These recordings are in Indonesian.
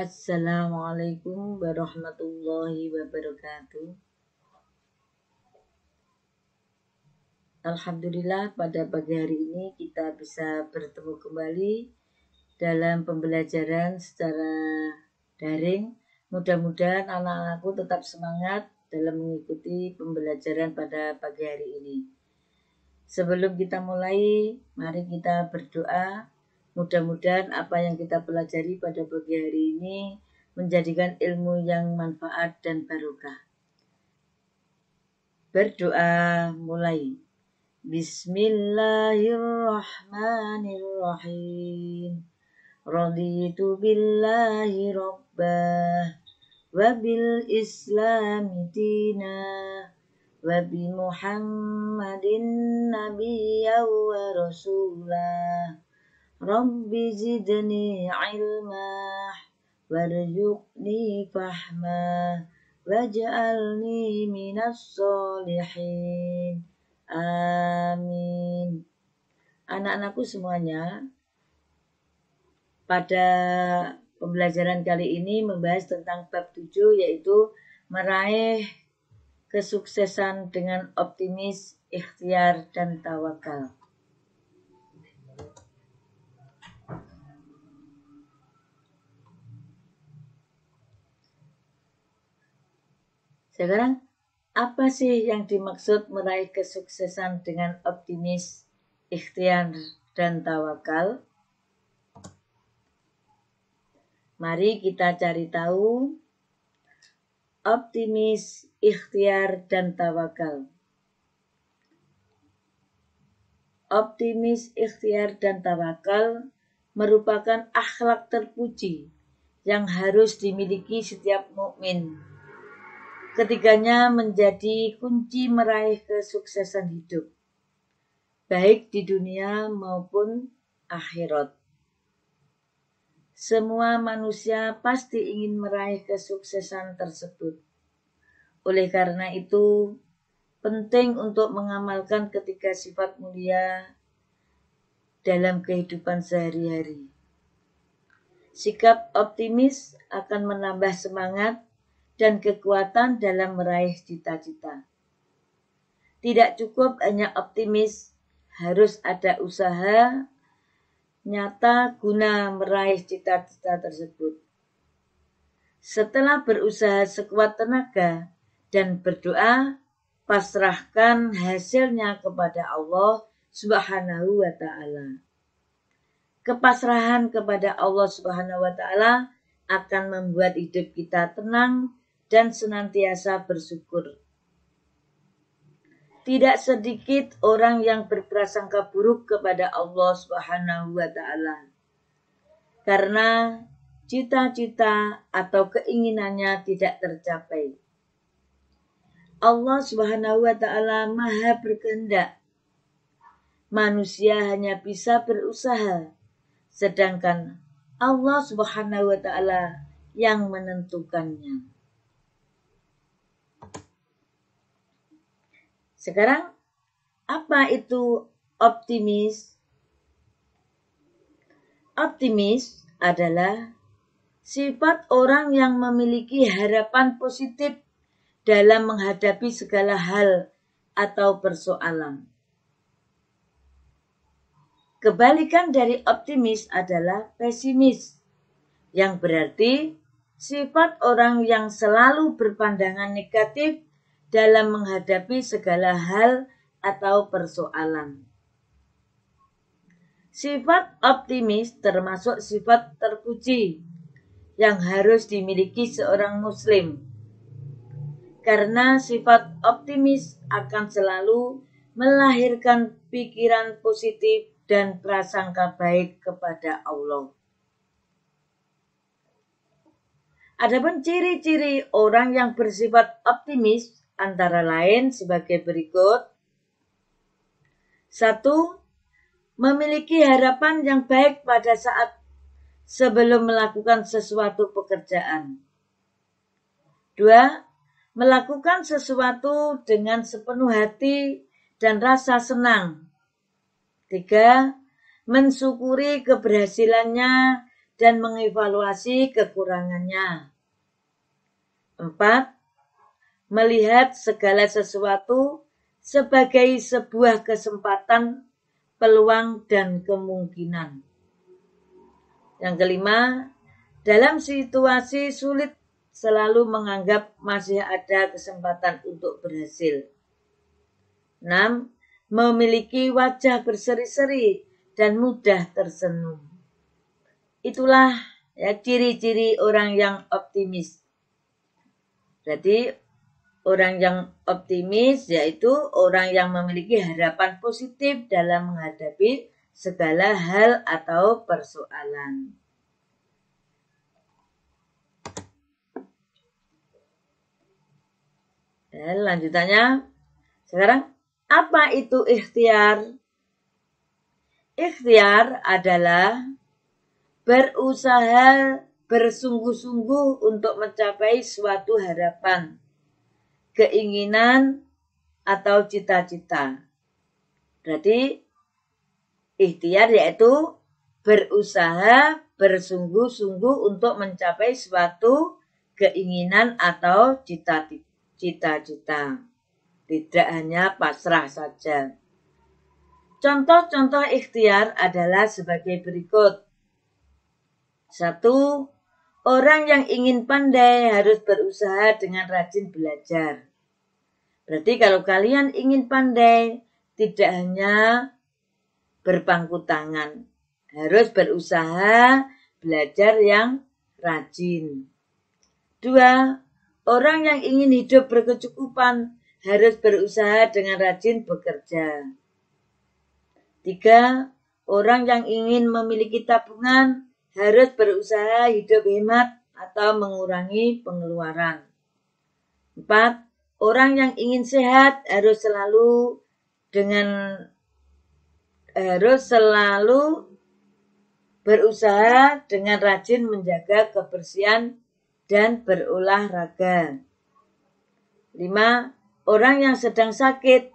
Assalamualaikum warahmatullahi wabarakatuh. Alhamdulillah pada pagi hari ini kita bisa bertemu kembali dalam pembelajaran secara daring. Mudah-mudahan anak-anakku tetap semangat dalam mengikuti pembelajaran pada pagi hari ini. Sebelum kita mulai, mari kita berdoa. Mudah-mudahan apa yang kita pelajari pada pagi hari ini menjadikan ilmu yang manfaat dan barokah. Berdoa mulai. Bismillahirrahmanirrahim. Raditu billahi rabbah wa bil islami dinah wa bi Muhammadin nabiyyan wa rasulah. Rabbi zidni ilmah warzuqni fahmah waj'alni minas sholihin. Amin. Anak-anakku semuanya, pada pembelajaran kali ini membahas tentang bab 7, yaitu meraih kesuksesan dengan optimis, ikhtiar, dan tawakal. Sekarang, apa sih yang dimaksud meraih kesuksesan dengan optimis, ikhtiar, dan tawakal? Mari kita cari tahu optimis, ikhtiar, dan tawakal. Optimis, ikhtiar, dan tawakal merupakan akhlak terpuji yang harus dimiliki setiap mukmin. Ketiganya menjadi kunci meraih kesuksesan hidup, baik di dunia maupun akhirat. Semua manusia pasti ingin meraih kesuksesan tersebut. Oleh karena itu, penting untuk mengamalkan ketiga sifat mulia dalam kehidupan sehari-hari. Sikap optimis akan menambah semangat dan kekuatan dalam meraih cita-cita. Tidak cukup hanya optimis, harus ada usaha nyata guna meraih cita-cita tersebut. Setelah berusaha sekuat tenaga dan berdoa, pasrahkan hasilnya kepada Allah Subhanahu wa ta'ala. Kepasrahan kepada Allah Subhanahu wa ta'ala akan membuat hidup kita tenang dan senantiasa bersyukur. Tidak sedikit orang yang berprasangka buruk kepada Allah Subhanahu wa ta'ala karena cita-cita atau keinginannya tidak tercapai. Allah Subhanahu wa ta'ala Maha berkehendak. Manusia hanya bisa berusaha, sedangkan Allah Subhanahu wa ta'ala yang menentukannya. Sekarang, apa itu optimis? Optimis adalah sifat orang yang memiliki harapan positif dalam menghadapi segala hal atau persoalan. Kebalikan dari optimis adalah pesimis, yang berarti sifat orang yang selalu berpandangan negatif dalam menghadapi segala hal atau persoalan. Sifat optimis termasuk sifat terpuji yang harus dimiliki seorang muslim. Karena sifat optimis akan selalu melahirkan pikiran positif dan prasangka baik kepada Allah. Adapun ciri-ciri orang yang bersifat optimis antara lain sebagai berikut. 1. Memiliki harapan yang baik pada saat sebelum melakukan sesuatu pekerjaan. 2. Melakukan sesuatu dengan sepenuh hati dan rasa senang. 3. Mensyukuri keberhasilannya dan mengevaluasi kekurangannya. 4. Melihat segala sesuatu sebagai sebuah kesempatan, peluang, dan kemungkinan. Yang kelima, dalam situasi sulit selalu menganggap masih ada kesempatan untuk berhasil. 6. Memiliki wajah berseri-seri dan mudah tersenyum. Itulah ya ciri-ciri orang yang optimis. Jadi orang yang optimis yaitu orang yang memiliki harapan positif dalam menghadapi segala hal atau persoalan. Dan lanjutannya, sekarang apa itu ikhtiar? Ikhtiar adalah berusaha bersungguh-sungguh untuk mencapai suatu harapan, keinginan, atau cita-cita. Berarti ikhtiar yaitu berusaha bersungguh-sungguh untuk mencapai suatu keinginan atau cita-cita. Tidak hanya pasrah saja. Contoh-contoh ikhtiar adalah sebagai berikut. 1. Orang yang ingin pandai harus berusaha dengan rajin belajar. Berarti kalau kalian ingin pandai, tidak hanya berpangku tangan. Harus berusaha belajar yang rajin. 2. Orang yang ingin hidup berkecukupan harus berusaha dengan rajin bekerja. 3. Orang yang ingin memiliki tabungan harus berusaha hidup hemat atau mengurangi pengeluaran. 4. Orang yang ingin sehat harus selalu berusaha dengan rajin menjaga kebersihan dan berolahraga. 5. Orang yang sedang sakit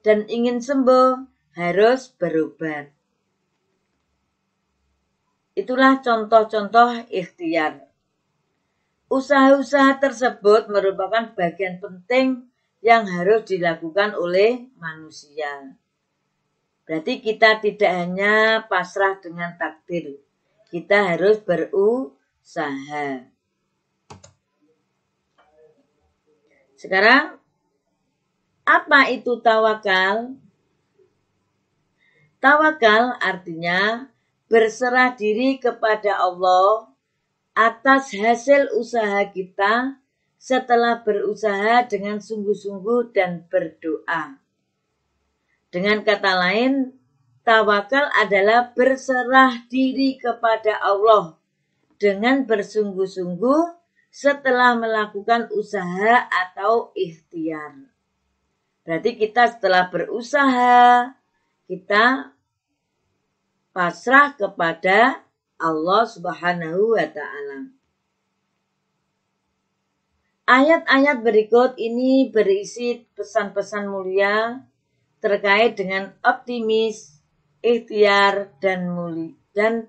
dan ingin sembuh harus berobat. Itulah contoh-contoh ikhtiar. Usaha-usaha tersebut merupakan bagian penting yang harus dilakukan oleh manusia. Berarti kita tidak hanya pasrah dengan takdir. Kita harus berusaha. Sekarang, apa itu tawakal? Tawakal artinya berserah diri kepada Allah atas hasil usaha kita setelah berusaha dengan sungguh-sungguh dan berdoa. Dengan kata lain, tawakal adalah berserah diri kepada Allah dengan bersungguh-sungguh setelah melakukan usaha atau ikhtiar. Berarti kita setelah berusaha, kita pasrah kepada Allah Subhanahu wa Ta'ala. Ayat-ayat berikut ini berisi pesan-pesan mulia terkait dengan optimis, ikhtiar, dan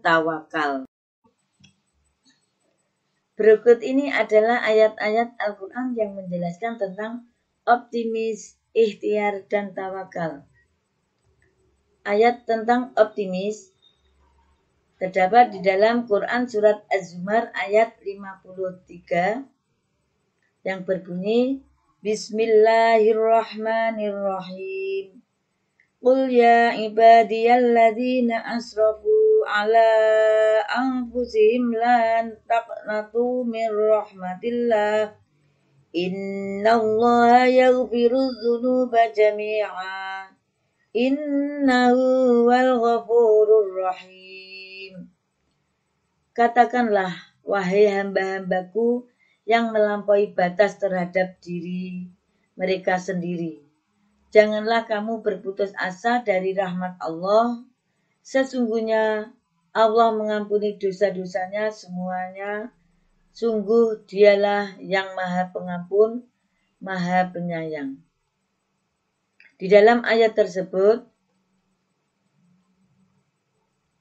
tawakal. Berikut ini adalah ayat-ayat Al-Quran yang menjelaskan tentang optimis, ikhtiar, dan tawakal. Ayat tentang optimis terdapat di dalam Quran surat Az-Zumar ayat 53 yang berbunyi Bismillahirrahmanirrahim. Qul ya ibadiyalladzina asrafu ala anfusihim la taqnatu min rahmatillah. Innallaha yaghfiru dzunuba jami'a. Innahu wal ghafurur rahim. Katakanlah, wahai hamba-hambaku yang melampaui batas terhadap diri mereka sendiri. Janganlah kamu berputus asa dari rahmat Allah. Sesungguhnya Allah mengampuni dosa-dosanya semuanya. Sungguh dialah yang maha pengampun, maha penyayang. Di dalam ayat tersebut,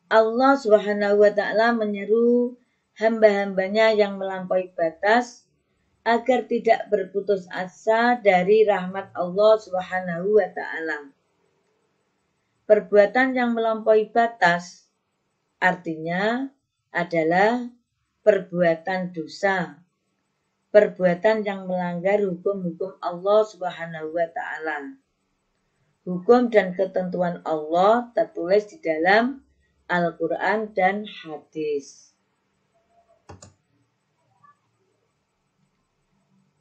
Allah Subhanahu wa ta'ala menyeru hamba-hambanya yang melampaui batas agar tidak berputus asa dari rahmat Allah Subhanahu wa ta'ala. Perbuatan yang melampaui batas artinya adalah perbuatan dosa, perbuatan yang melanggar hukum-hukum Allah Subhanahu wa ta'ala. Hukum dan ketentuan Allah tertulis di dalam Al-Quran dan hadis.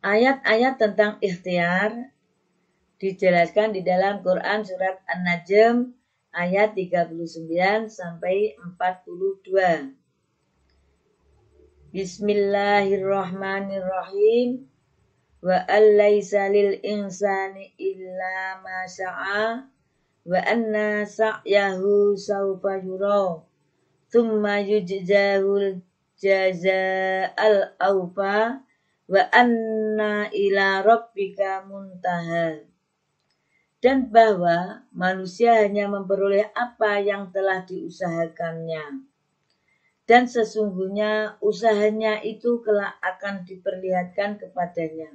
Ayat-ayat tentang ikhtiar dijelaskan di dalam Quran surat An-Najm ayat 39 sampai 42. Bismillahirrahmanirrahim. Wa allaysa lil insani illa ma syaa wa anna sa'yahu sawfa yura thumma yujzahul jazaa'al awfa wa anna ila rabbika muntaha. Dan bahwa manusia hanya memperoleh apa yang telah diusahakannya, dan sesungguhnya usahanya itu kelak akan diperlihatkan kepadanya.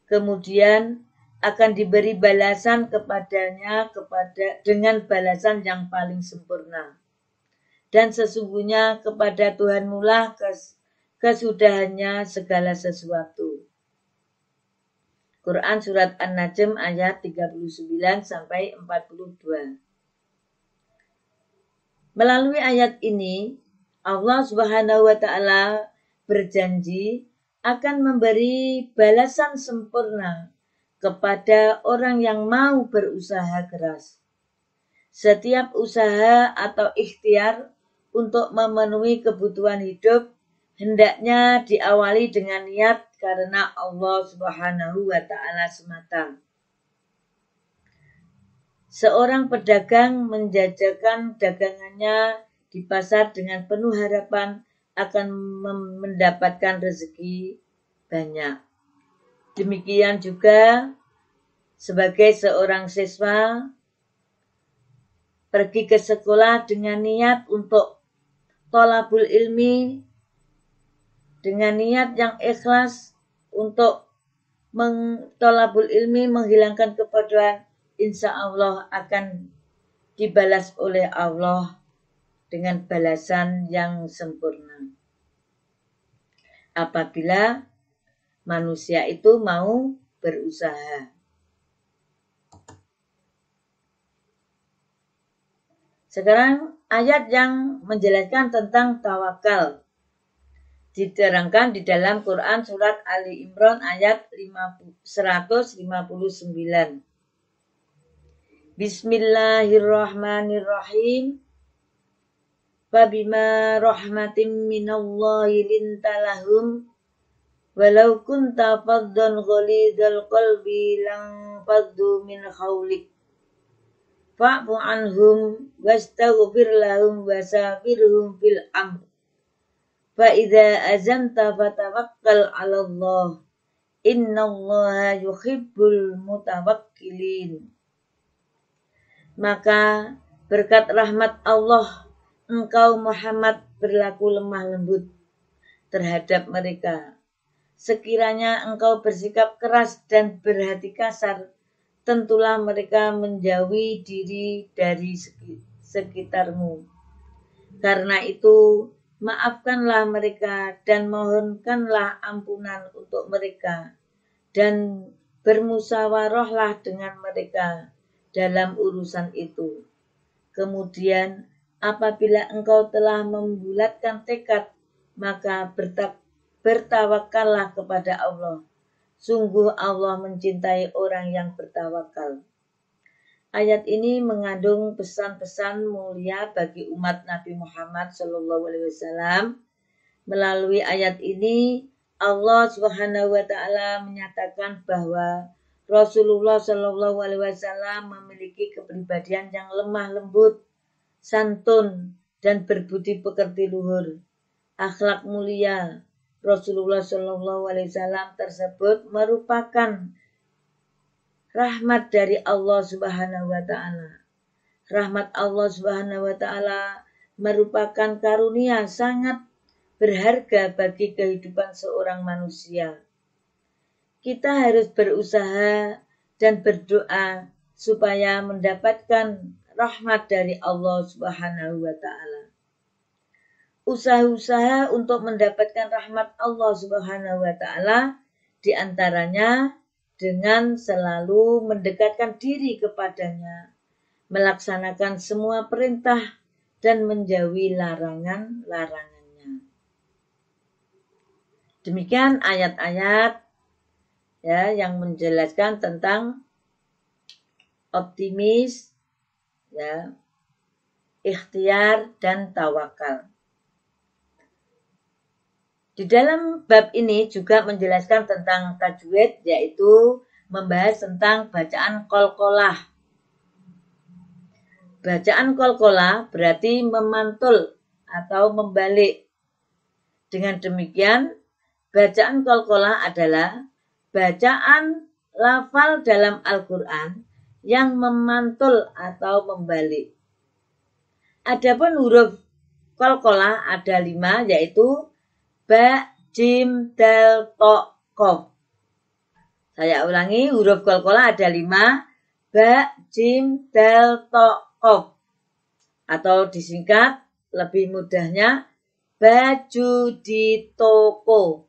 Kemudian akan diberi balasan kepadanya dengan balasan yang paling sempurna. Dan sesungguhnya kepada Tuhanmu lah kesudahannya segala sesuatu. Quran surat An-Najm ayat 39 sampai 42. Melalui ayat ini Allah Subhanahu wa ta'ala berjanji akan memberi balasan sempurna kepada orang yang mau berusaha keras. Setiap usaha atau ikhtiar untuk memenuhi kebutuhan hidup hendaknya diawali dengan niat karena Allah Subhanahu wa ta'ala semata. Seorang pedagang menjajakan dagangannya di pasar dengan penuh harapan akan mendapatkan rezeki banyak. Demikian juga sebagai seorang siswa pergi ke sekolah dengan niat untuk thalabul ilmi, dengan niat yang ikhlas untuk thalabul ilmi, menghilangkan kebodohan, insya Allah akan dibalas oleh Allah dengan balasan yang sempurna. Apabila manusia itu mau berusaha. Sekarang ayat yang menjelaskan tentang tawakal diterangkan di dalam Quran surat Ali Imran ayat 159. Bismillahirrahmanirrahim. Fabima rahmatin minallahi lintalahum walau kunta faddan ghalidhal qalbi lang faddu min khawlik fa'fu anhum wastaghfir lahum wasafirhum fil amr fa idza azamta fatawakkal 'ala Allah innallaha yuhibbul mutawakkilin. Maka berkat rahmat Allah engkau Muhammad berlaku lemah lembut terhadap mereka. Sekiranya engkau bersikap keras dan berhati kasar, tentulah mereka menjauhi diri dari sekitarmu. Karena itu, maafkanlah mereka dan mohonkanlah ampunan untuk mereka, dan bermusyawarahlah dengan mereka dalam urusan itu. Kemudian, apabila engkau telah membulatkan tekad, maka bertawakallah kepada Allah. Sungguh Allah mencintai orang yang bertawakal. Ayat ini mengandung pesan-pesan mulia bagi umat Nabi Muhammad SAW. Melalui ayat ini, Allah Subhanahu wa ta'ala menyatakan bahwa Rasulullah SAW memiliki kepribadian yang lemah lembut, santun, dan berbudi pekerti luhur. Akhlak mulia Rasulullah SAW tersebut merupakan rahmat dari Allah Subhanahu wa ta'ala. Rahmat Allah Subhanahu wa ta'ala merupakan karunia sangat berharga bagi kehidupan seorang manusia. Kita harus berusaha dan berdoa supaya mendapatkan rahmat dari Allah Subhanahu wa Ta'ala. Usaha-usaha untuk mendapatkan rahmat Allah Subhanahu wa Ta'ala diantaranya dengan selalu mendekatkan diri kepadanya, melaksanakan semua perintah dan menjauhi larangan-larangannya. Demikian ayat-ayat ya yang menjelaskan tentang optimis, ya, ikhtiar dan tawakal. Di dalam bab ini juga menjelaskan tentang tajwid, yaitu membahas tentang bacaan qalqalah. Bacaan qalqalah berarti memantul atau membalik. Dengan demikian, bacaan qalqalah adalah bacaan lafal dalam Al-Quran yang memantul atau membalik. Adapun huruf qalqalah ada 5, yaitu ba, jim, dal, to, qaf. Saya ulangi, huruf qalqalah ada 5, ba, jim, dal, to, qaf. Atau disingkat lebih mudahnya baju di toko.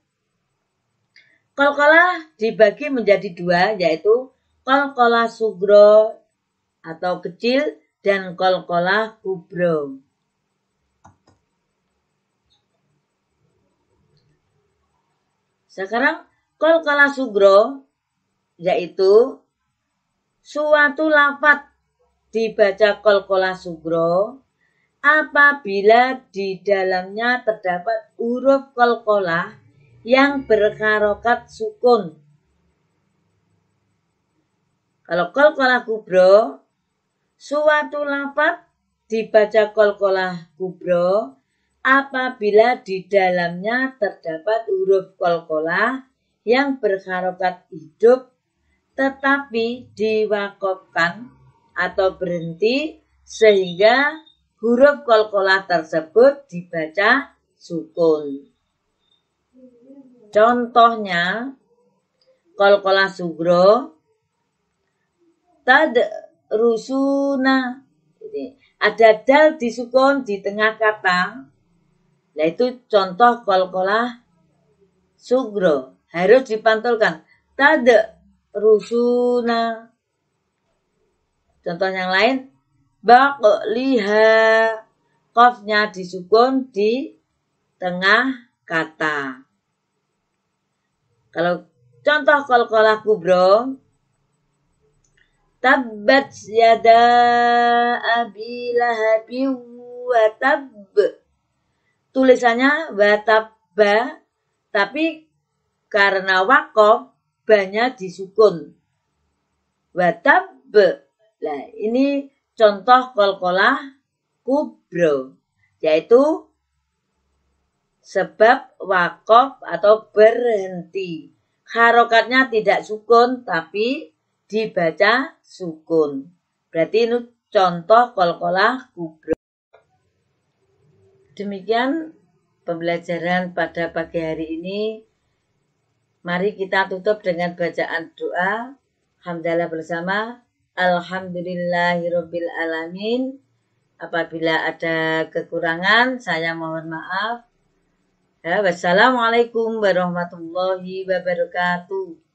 Qalqalah dibagi menjadi 2, yaitu qalqalah sugro atau kecil dan qalqalah kubro. Sekarang qalqalah sugro yaitu suatu lafaz dibaca qalqalah sugro apabila di dalamnya terdapat huruf qalqalah yang berharokat sukun. Kalau qalqalah kubro, suatu lafaz dibaca qalqalah kubro apabila di dalamnya terdapat huruf qalqalah yang berharokat hidup tetapi diwakofkan atau berhenti sehingga huruf qalqalah tersebut dibaca sukun. Contohnya qalqalah sugro tadrusuna, ada dal disukun di tengah kata. Nah itu contoh qalqalah sugro, harus dipantulkan. Tadrusuna. Contoh yang lain, baqliha, qafnya disukun di tengah kata. Kalau contoh qalqalah kubro, tabbat yada abi lahabin wa tab. Tulisannya watabba, tapi karena wakof banyak disukun. Watab. Nah, ini contoh qalqalah kubro, yaitu sebab wakof atau berhenti. Harokatnya tidak sukun, tapi dibaca sukun. Berarti ini contoh qalqalah kubro. Demikian pembelajaran pada pagi hari ini. Mari kita tutup dengan bacaan doa hamdalah bersama. Alhamdulillahirabbil alamin. Apabila ada kekurangan, saya mohon maaf. Ya, wassalamualaikum warahmatullahi wabarakatuh.